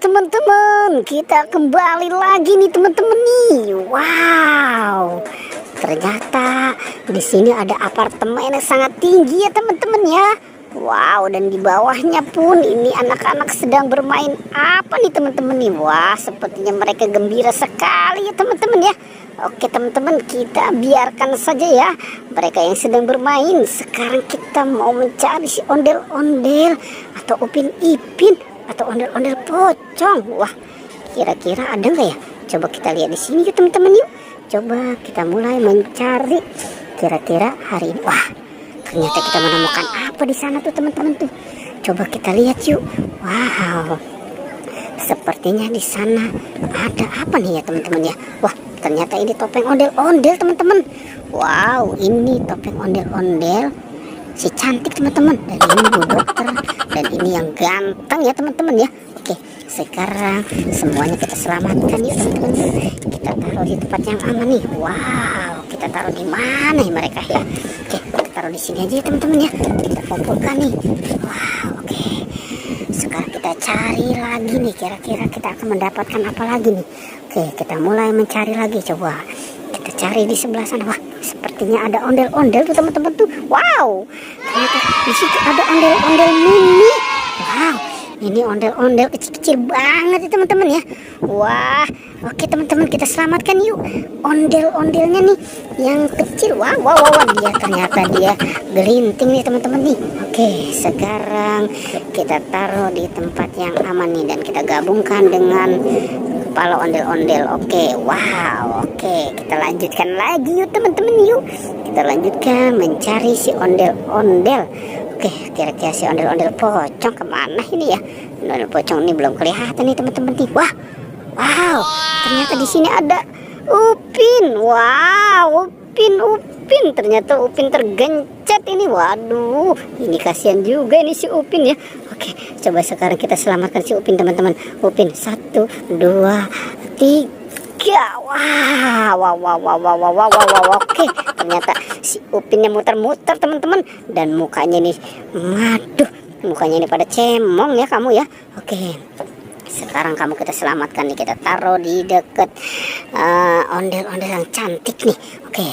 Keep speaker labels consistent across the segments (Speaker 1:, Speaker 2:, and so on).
Speaker 1: teman-teman, kita kembali lagi nih teman-teman nih. Wow, ternyata di sini ada apartemen yang sangat tinggi ya teman-teman ya. Wow, dan di bawahnya pun ini anak-anak sedang bermain apa nih teman-teman nih. Wah, sepertinya mereka gembira sekali ya teman-teman ya. Oke teman-teman, kita biarkan saja ya mereka yang sedang bermain. Sekarang kita mau mencari si ondel-ondel atau Upin Ipin atau ondel-ondel pocong. Wah, kira-kira ada nggak ya? Coba kita lihat di sini ya teman-teman yuk. Coba kita mulai mencari. Kira-kira hari ini, wah, ternyata kita menemukan apa di sana tuh teman-teman tuh. Coba kita lihat yuk. Wow, sepertinya di sana ada apa nih ya teman-teman ya. Wah, ternyata ini topeng ondel-ondel teman-teman. Wow, ini topeng ondel-ondel si cantik teman-teman. Dan ini Bu Dokter, dan ini yang ganteng ya teman-teman ya. Oke, sekarang semuanya kita selamatkan ya teman-teman. Kita taruh di tempat yang aman nih. Wow, kita taruh di mana ya mereka ya? Oke, kita taruh di sini aja ya teman-teman ya. Kita kumpulkan nih. Wow, oke. Sekarang kita cari lagi nih, kira-kira kita akan mendapatkan apa lagi nih. Oke, kita mulai mencari lagi. Coba kita cari di sebelah sana. Wah, sepertinya ada ondel-ondel tuh teman-teman tuh. Wow, ternyata di situ ada ondel-ondel mini. Wow, ini ondel-ondel kecil-kecil banget ya teman-teman ya. Wah, oke teman-teman, kita selamatkan yuk ondel-ondelnya nih yang kecil. Wow, dia ternyata dia gelinting nih teman-teman nih. Oke, sekarang kita taruh di tempat yang aman nih dan kita gabungkan dengan kepala ondel-ondel. Oke, wow, oke, kita lanjutkan lagi yuk teman-teman yuk. Kita lanjutkan mencari si ondel-ondel. Oke, kira-kira si ondel-ondel pocong kemana ini ya? Ondel pocong ini belum kelihatan nih teman-teman nih. Wah, wow, ternyata di sini ada Upin. Wow, Upin, ternyata Upin tergencet ini. Waduh, ini kasihan juga ini si Upin ya. Oke, coba sekarang kita selamatkan si Upin teman-teman. Upin, 1, 2, 3. Wow. Oke, ternyata si Upinnya muter-muter teman-teman, dan mukanya ini, waduh, mukanya ini pada cemong ya kamu ya. Oke, sekarang kamu kita selamatkan nih, kita taruh di deket ondel-ondel yang cantik nih. Oke,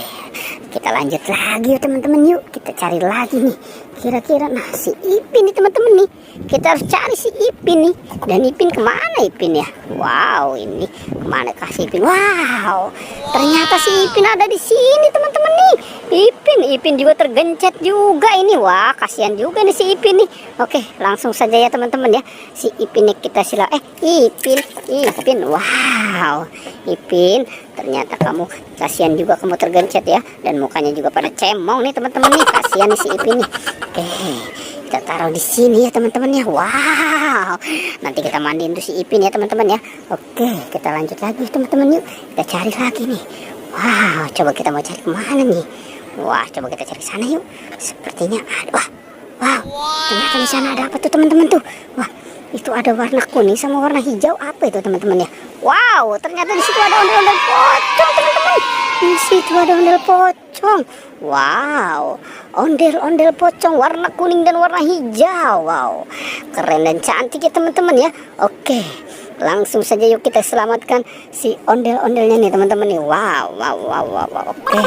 Speaker 1: kita lanjut lagi yuk teman-teman yuk. Kita cari lagi nih, kira-kira nah si Ipin nih teman-teman nih. Kita harus cari si Ipin nih. Dan Ipin kemana Ipin ya? Wow, ini kemana kasih Ipin? Wow, ternyata si Ipin ada di sini teman-teman nih. Ipin juga tergencet juga ini. Wah, kasihan juga nih si Ipin nih. Oke, langsung saja ya teman-teman ya. Si Ipinnya kita Ipin. Wow, Ipin, ternyata kamu kasihan juga, kamu tergencet ya, dan mukanya juga pada cemong nih teman-teman nih. Kasihan nih si Ipin nih. Oke, kita taruh di sini ya teman-teman ya. Wow, nanti kita mandiin tuh si Ipin ya teman-teman ya. Oke, kita lanjut lagi teman-teman yuk. Kita cari lagi nih. Wow, coba kita mau cari kemana nih? Wah, coba kita cari sana yuk. Sepertinya ada. Wow, ternyata di sana ada apa tuh teman-teman tuh? Wah, itu ada warna kuning sama warna hijau. Apa itu teman-teman ya? Wow, ternyata di situ ada ondel-ondel pocong teman-teman. Di situ ada ondel pocong. Wow, ondel-ondel pocong warna kuning dan warna hijau. Wow, keren dan cantik ya teman-teman ya. Oke, langsung saja yuk kita selamatkan si ondel-ondelnya nih teman-teman nih. Wow. Oke,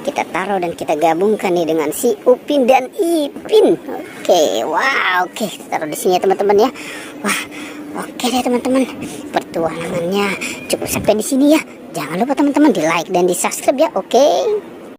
Speaker 1: kita taruh dan kita gabungkan nih dengan si Upin dan Ipin. Oke, wow, oke, kita taruh di sini ya teman-teman ya. Wah, oke deh teman-teman, pertualangannya cukup sampai di sini ya. Jangan lupa teman-teman di like dan di subscribe ya. Oke.